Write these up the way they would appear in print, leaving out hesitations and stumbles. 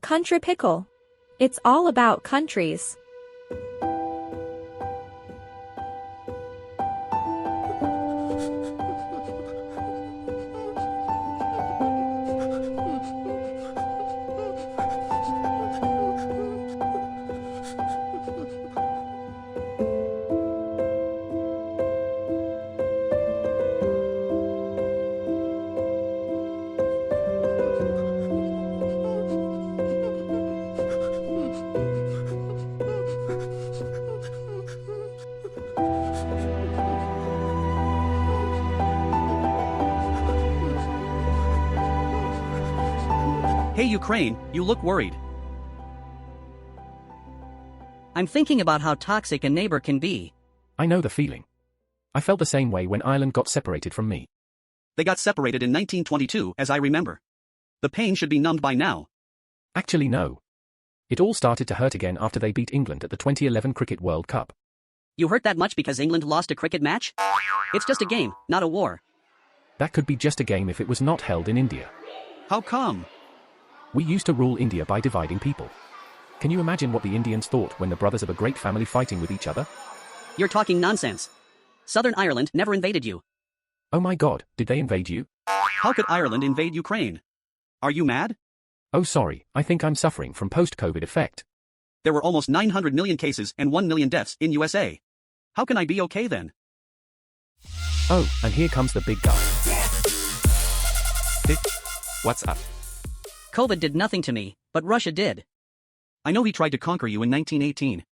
Country Pickle. It's all about countries. Hey Ukraine, you look worried. I'm thinking about how toxic a neighbor can be. I know the feeling. I felt the same way when Ireland got separated from me. They got separated in 1922, as I remember. The pain should be numbed by now. Actually no. It all started to hurt again after they beat England at the 2011 Cricket World Cup. You hurt that much because England lost a cricket match? It's just a game, not a war. That could be just a game if it was not held in India. How come? We used to rule India by dividing people. Can you imagine what the Indians thought when the brothers of a great family fighting with each other? You're talking nonsense. Southern Ireland never invaded you. Oh my god, did they invade you? How could Ireland invade Ukraine? Are you mad? Oh sorry, I think I'm suffering from post-COVID effect. There were almost 900 million cases and 1 million deaths in USA. How can I be okay then? Oh, and here comes the big guy. Hey, what's up? COVID did nothing to me, but Russia did. I know he tried to conquer you in 1918.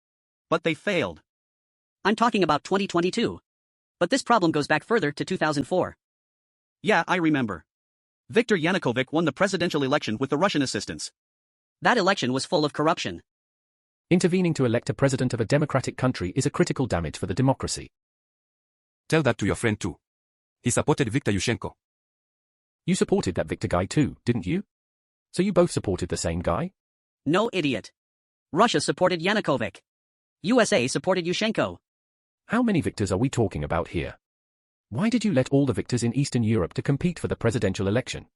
But they failed. I'm talking about 2022. But this problem goes back further to 2004. Yeah, I remember. Viktor Yanukovych won the presidential election with the Russian assistance. That election was full of corruption. Intervening to elect a president of a democratic country is a critical damage for the democracy. Tell that to your friend too. He supported Viktor Yushchenko. You supported that Viktor guy too, didn't you? So you both supported the same guy? No, idiot. Russia supported Yanukovych. USA supported Yushchenko. How many victors are we talking about here? Why did you let all the victors in Eastern Europe to compete for the presidential election?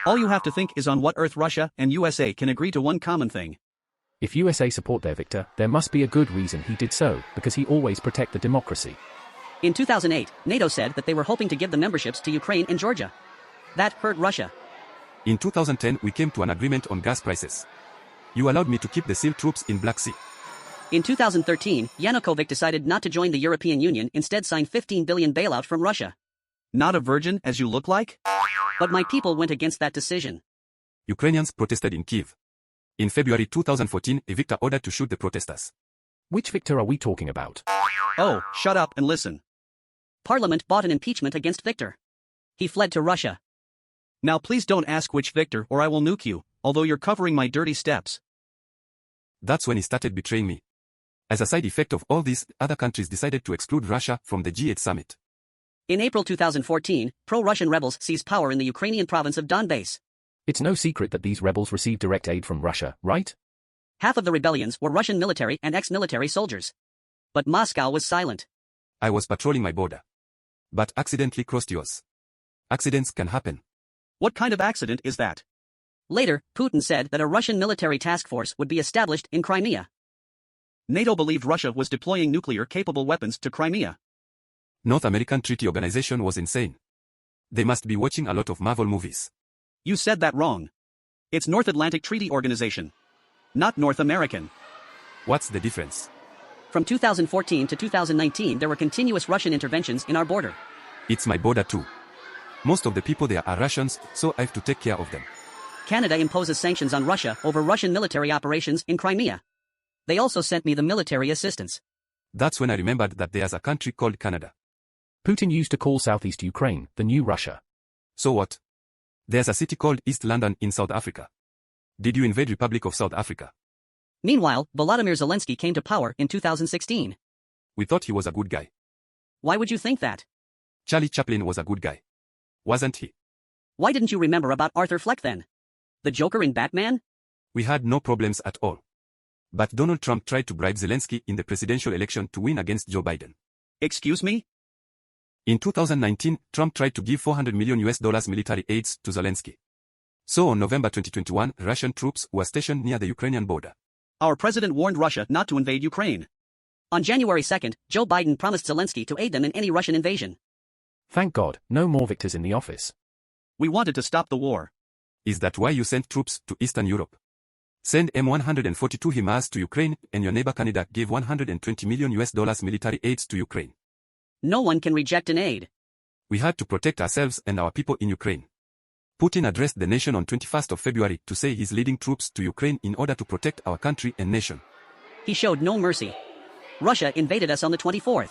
All you have to think is on what earth Russia and USA can agree to one common thing. If USA support their victor, there must be a good reason he did so, because he always protect the democracy. In 2008, NATO said that they were hoping to give the memberships to Ukraine and Georgia. That hurt Russia. In 2010 we came to an agreement on gas prices. You allowed me to keep the SEAL troops in Black Sea. In 2013, Yanukovych decided not to join the European Union, instead signed $15 billion bailout from Russia. Not a virgin as you look like? But my people went against that decision. Ukrainians protested in Kiev. In February 2014, a Viktor ordered to shoot the protesters. Which victor are we talking about? Oh, shut up and listen. Parliament bought an impeachment against Viktor. He fled to Russia. Now please don't ask which Viktor or I will nuke you, although you're covering my dirty steps. That's when he started betraying me. As a side effect of all this, other countries decided to exclude Russia from the G8 summit. In April 2014, pro-Russian rebels seized power in the Ukrainian province of Donbass. It's no secret that these rebels received direct aid from Russia, right? Half of the rebellions were Russian military and ex-military soldiers. But Moscow was silent. I was patrolling my border. But accidentally crossed yours. Accidents can happen. What kind of accident is that? Later, Putin said that a Russian military task force would be established in Crimea. NATO believed Russia was deploying nuclear-capable weapons to Crimea. North American Treaty Organization was insane. They must be watching a lot of Marvel movies. You said that wrong. It's North Atlantic Treaty Organization. Not North American. What's the difference? From 2014 to 2019 there were continuous Russian interventions in our border. It's my border too. Most of the people there are Russians, so I have to take care of them. Canada imposes sanctions on Russia over Russian military operations in Crimea. They also sent me the military assistance. That's when I remembered that there's a country called Canada. Putin used to call Southeast Ukraine the new Russia. So what? There's a city called East London in South Africa. Did you invade Republic of South Africa? Meanwhile, Volodymyr Zelensky came to power in 2016. We thought he was a good guy. Why would you think that? Charlie Chaplin was a good guy. Wasn't he? Why didn't you remember about Arthur Fleck then? The Joker in Batman? We had no problems at all. But Donald Trump tried to bribe Zelensky in the presidential election to win against Joe Biden. Excuse me? In 2019, Trump tried to give $400 million military aids to Zelensky. So on November 2021, Russian troops were stationed near the Ukrainian border. Our president warned Russia not to invade Ukraine. On January 2nd, Joe Biden promised Zelensky to aid them in any Russian invasion. Thank God, no more victors in the office. We wanted to stop the war. Is that why you sent troops to Eastern Europe? Send M142 HIMARS to Ukraine, and your neighbor Canada gave $120 million military aids to Ukraine. No one can reject an aid. We had to protect ourselves and our people in Ukraine. Putin addressed the nation on 21st of February to say he's leading troops to Ukraine in order to protect our country and nation. He showed no mercy. Russia invaded us on the 24th.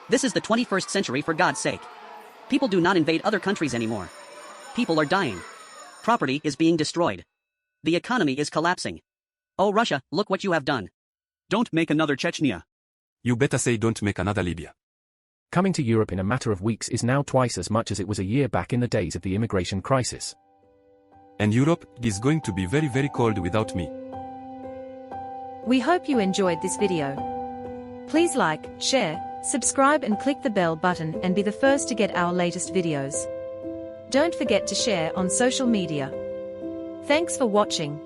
This is the 21st century, for God's sake. People do not invade other countries anymore. People are dying. Property is being destroyed. The economy is collapsing. Oh Russia, look what you have done. Don't make another Chechnya. You better say don't make another Libya. Coming to Europe in a matter of weeks is now twice as much as it was a year back in the days of the immigration crisis. And Europe is going to be very, very cold without me. We hope you enjoyed this video. Please like, share, subscribe and click the bell button and be the first to get our latest videos. Don't forget to share on social media. Thanks for watching.